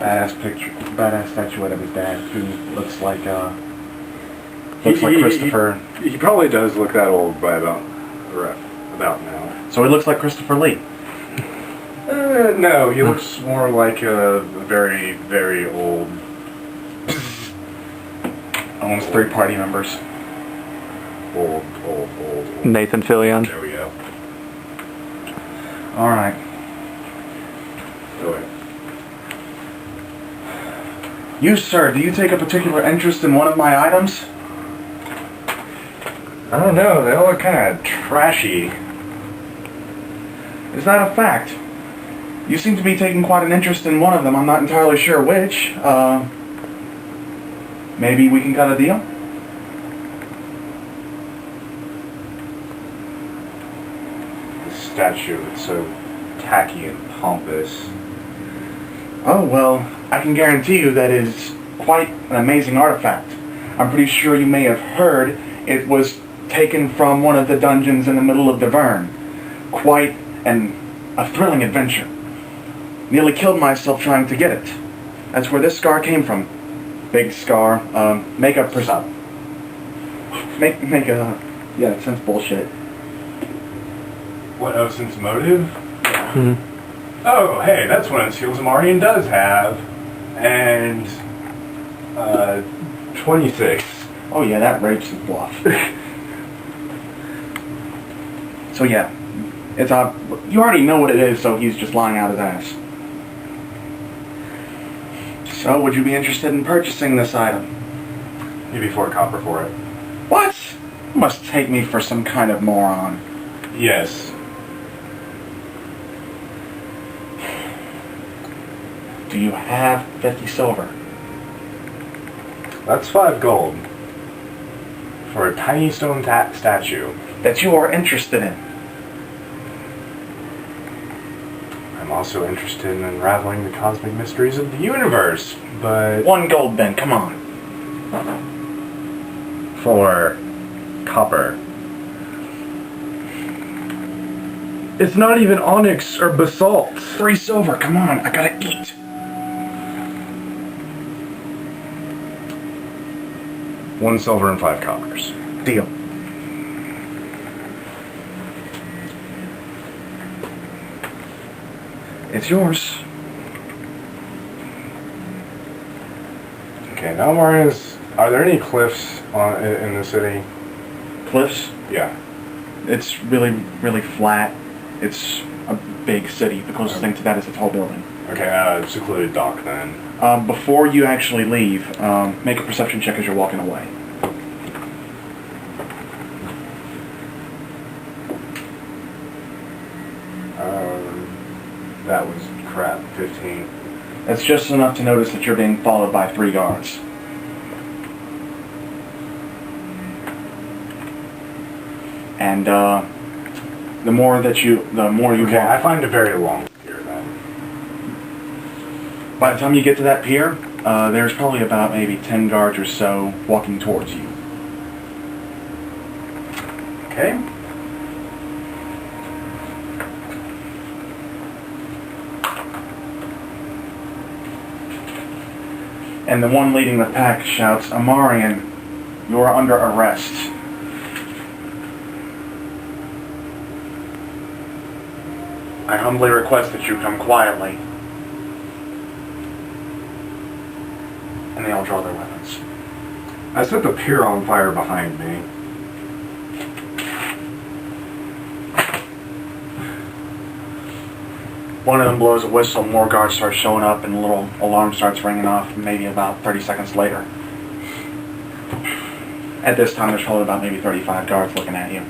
badass statuette of his dad, who looks like Christopher. He probably does look that old by about now. So he looks like Christopher Lee. No, he looks more like a very, very old. Owns 3 party members. Old. Nathan Fillion. There we go. Alright. Go ahead. You, sir, do you take a particular interest in one of my items? I don't know, they all look kind of trashy. Is that a fact? You seem to be taking quite an interest in one of them. I'm not entirely sure which. Maybe we can cut a deal? The statue is so tacky and pompous. Oh, well, I can guarantee you that is quite an amazing artifact. I'm pretty sure you may have heard it was taken from one of the dungeons in the middle of Divern. Quite a thrilling adventure. Nearly killed myself trying to get it. That's where this scar came from. Big scar. Make a percent. Yeah, sense bullshit. What, sense motive? Oh, hey, that's one of the skills Imarien does have. And, 26. Oh yeah, that rapes his bluff. So yeah, it's you already know what it is, so he's just lying out his ass. So, would you be interested in purchasing this item? Maybe 4 copper for it. What? You must take me for some kind of moron. Yes. Do you have 50 silver? That's 5 gold. For a tiny stone statue. That you are interested in? I'm also interested in unraveling the cosmic mysteries of the universe, but... 1 gold then, come on. 4 copper. It's not even onyx or basalt. 3 silver, come on, I gotta eat. $1 silver and 5 coppers. Deal. It's yours. Okay, now Marius, are there any cliffs in the city? Cliffs? Yeah. It's really, really flat. It's a big city. The closest thing to that is a tall building. Okay, secluded dock then. Before you actually leave, make a perception check as you're walking away. That was crap, 15. That's just enough to notice that you're being followed by 3 guards. And, the more you Okay, walk. I find a very long pier then. By the time you get to that pier, there's probably about maybe 10 guards or so walking towards you. Okay. And the one leading the pack shouts, "Imarien, you are under arrest." I humbly request that you come quietly. And they all draw their weapons. I set the pier on fire behind me. One of them blows a whistle, more guards start showing up, and a little alarm starts ringing off maybe about 30 seconds later. At this time, there's probably about maybe 35 guards looking at you.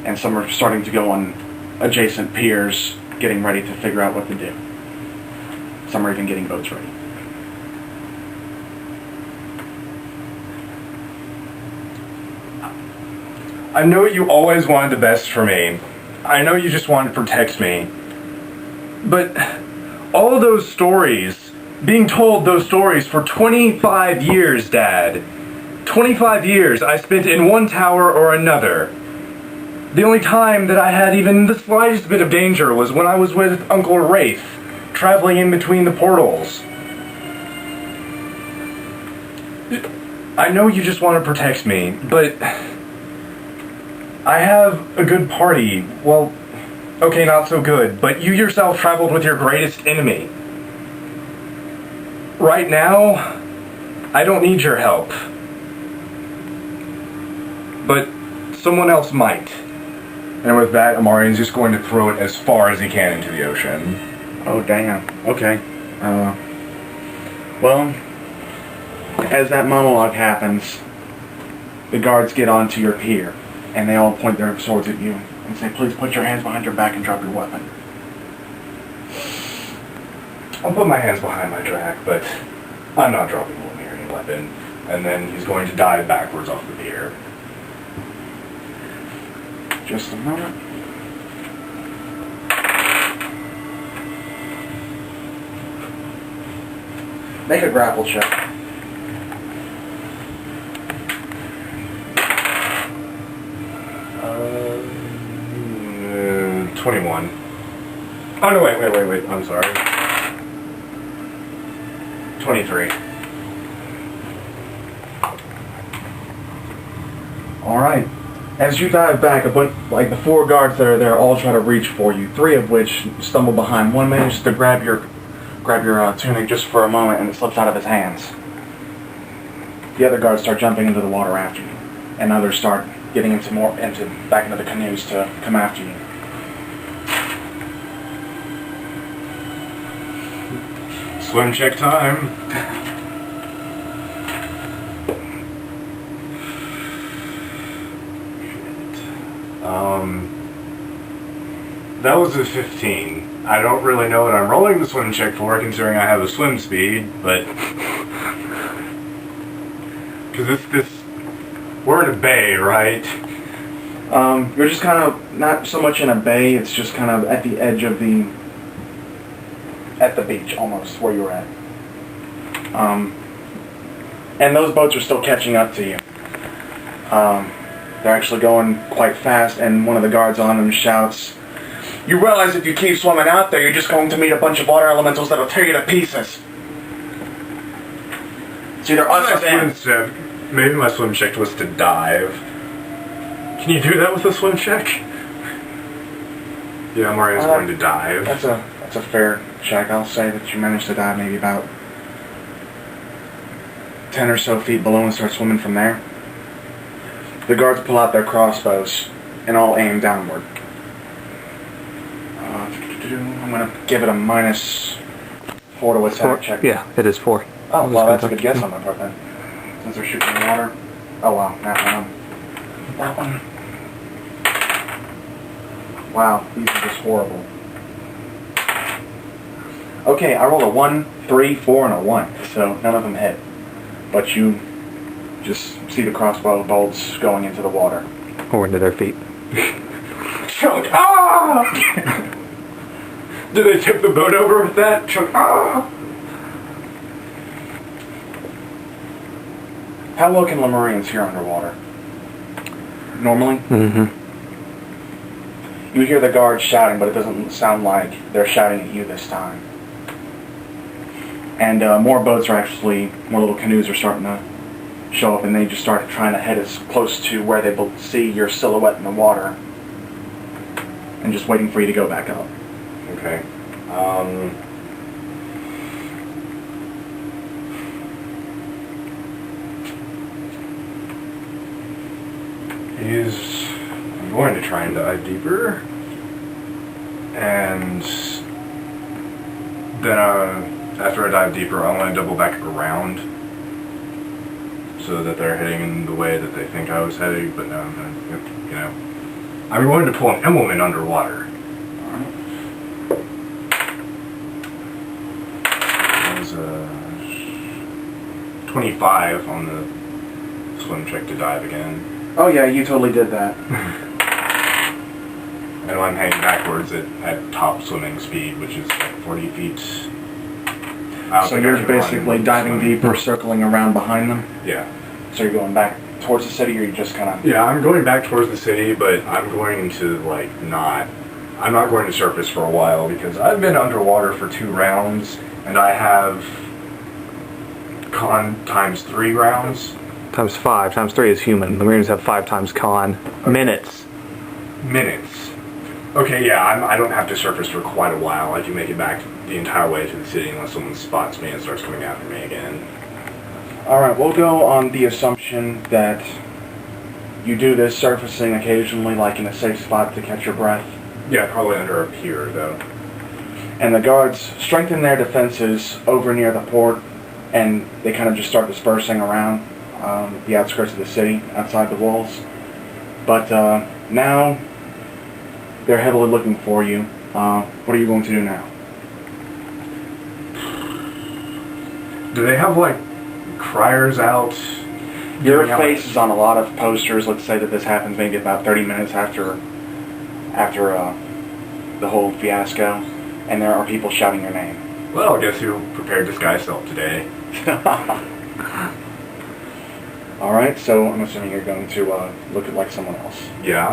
And some are starting to go on adjacent piers, getting ready to figure out what to do. Some are even getting boats ready. I know you always wanted the best for me. I know you just wanted to protect me. But all of those stories, being told those stories for 25 years, Dad. 25 years I spent in one tower or another. The only time that I had even the slightest bit of danger was when I was with Uncle Wraith, traveling in between the portals. I know you just want to protect me, but I have a good party. Well, okay, not so good, but you yourself traveled with your greatest enemy. Right now, I don't need your help. But someone else might. And with that, Imarien's just going to throw it as far as he can into the ocean. Oh, damn. Okay. Well, as that monologue happens, the guards get onto your pier, and they all point their swords at you and say, please put your hands behind your back and drop your weapon. I'll put my hands behind my track, but I'm not dropping one near any weapon. And then he's going to dive backwards off the pier. Just a moment. Make a grapple check. 21. Oh, no, wait. I'm sorry. 23. Alright. As you dive back, like the 4 guards that are there all try to reach for you, 3 of which stumble behind. One manages to grab your tunic just for a moment, and it slips out of his hands. The other guards start jumping into the water after you, and others start getting back into the canoes to come after you. Swim check time. That was a 15. I don't really know what I'm rolling the swim check for, considering I have a swim speed, but... Because we're in a bay, right? You're just kind of, not so much in a bay, it's just kind of at the edge of at the beach, almost, where you're at. And those boats are still catching up to you. They're actually going quite fast, and one of the guards on them shouts, "You realize if you keep swimming out there, you're just going to meet a bunch of water elementals that'll tear you to pieces." It's either us or them. Maybe my swim check was to dive. Can you do that with a swim check? Yeah, Maria's going to dive. That's a fair check. I'll say that you managed to dive maybe about 10 or so feet below and start swimming from there. The guards pull out their crossbows and all aim downward. I'm going to give it a -4 to attack check. Yeah, it is 4. Oh, well, that's a good guess on my part then. Since they're shooting in the water. Oh, wow. That one. Wow, these are just horrible. Okay, I rolled a 1, 3, 4, and a 1, so none of them hit. But you just see the crossbow bolts going into the water. Or into their feet. Chunk! Ah! Did they tip the boat over with that? Chunk! Ah! How well can Lemurians hear underwater? Normally? Mm-hmm. You hear the guards shouting, but it doesn't sound like they're shouting at you this time. And more little canoes are starting to show up, and they just start trying to head as close to where they see your silhouette in the water, and just waiting for you to go back up. Okay. I'm going to try and dive deeper, and then after I dive deeper, I want to double back around so that they're heading in the way that they think I was heading, but no, I'm going to pull an implement underwater. That was a 25 on the swim check to dive again. Oh yeah, you totally did that. And I'm heading backwards at top swimming speed, which is like 40 feet. So you're basically diving deeper, circling around behind them? Yeah. So you're going back towards the city, or you just kind of... Yeah, I'm going back towards the city, but I'm going to, like, not I'm not going to surface for a while because I've been underwater for 2 rounds, and I have con times 3 rounds. Times 5. Times 3 is human. The Marines have 5 times con. Minutes. Minutes. Okay, yeah, I don't have to surface for quite a while. I can make it back the entire way to the city unless someone spots me and starts coming after me again. Alright, we'll go on the assumption that you do this surfacing occasionally, like in a safe spot to catch your breath. Yeah, probably under a pier, though. And the guards strengthen their defenses over near the port, and they kind of just start dispersing around the outskirts of the city, outside the walls. But now they're heavily looking for you. What are you going to do now? Do they have, like, criers out? Your face is on a lot of posters. Let's say that this happens maybe about 30 minutes after the whole fiasco, and there are people shouting your name. Well, guess who prepared disguise self today? Alright, so I'm assuming you're going to look at like someone else. Yeah,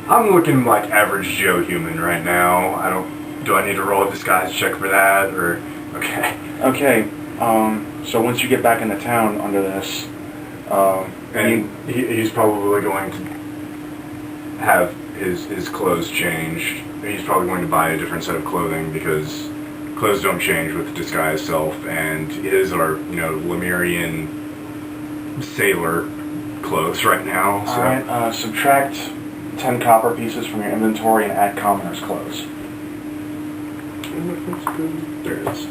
I'm looking like average Joe human right now. Do I need to roll a disguise check for that, or... Okay. Okay, so once you get back into town under this, and he's probably going to have his clothes changed. He's probably going to buy a different set of clothing because clothes don't change with disguise self, and it is our, Imarien sailor clothes right now. So. Alright, subtract 10 copper pieces from your inventory and add commoner's clothes. There it is.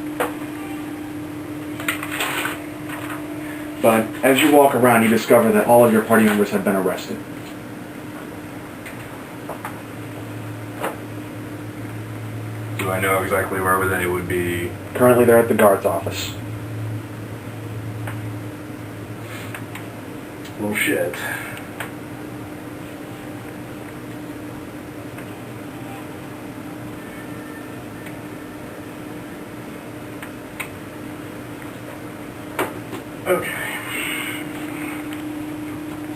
But as you walk around, you discover that all of your party members have been arrested. Do I know exactly where they would be? Currently, they're at the guard's office. Well, shit. Okay.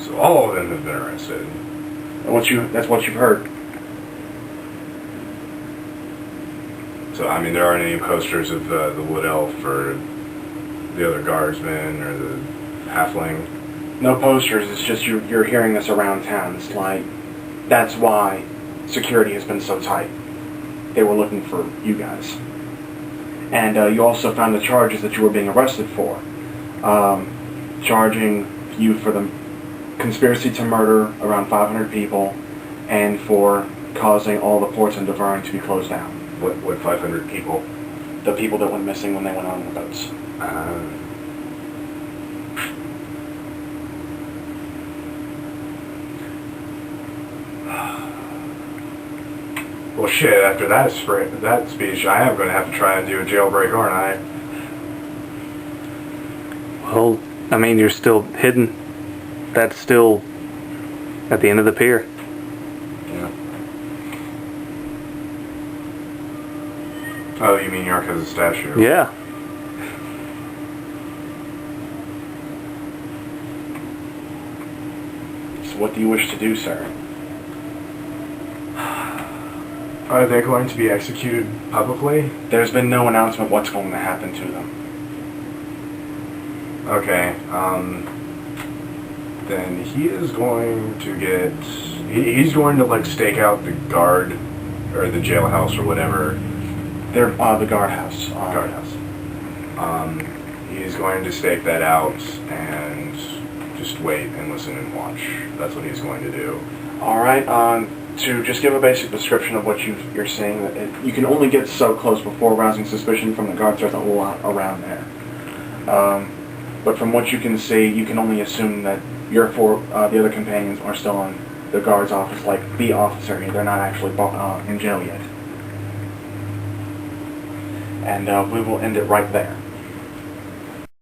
So all of them have been arrested. That's what you've heard. So, I mean, there aren't any posters of the Wood Elf or the other guardsmen or the halfling? No posters, it's just you're hearing this around town. It's like, that's why security has been so tight. They were looking for you guys. And you also found the charges that you were being arrested for. Charging you for the conspiracy to murder around 500 people and for causing all the ports in Divern to be closed down. What 500 people? The people that went missing when they went on the boats. Well, shit, after that speech, I am going to have to try and do a jailbreak, aren't I? Well, I mean, you're still hidden. That's still at the end of the pier. Yeah. Oh, you mean Yarka's statue? Yeah. So what do you wish to do, sir? Are they going to be executed publicly? There's been no announcement what's going to happen to them. Okay, then he is going to get... He's going to, like, stake out the guard, or the jailhouse, or whatever. They're the guardhouse. Guardhouse. He's going to stake that out and just wait and listen and watch. That's what he's going to do. Alright, to just give a basic description of what you're seeing, you can only get so close before arousing suspicion from the guards. There's a lot around there. But from what you can see, you can only assume that your the other companions are still in the guard's office, like the officer. They're not actually in jail yet. And we will end it right there.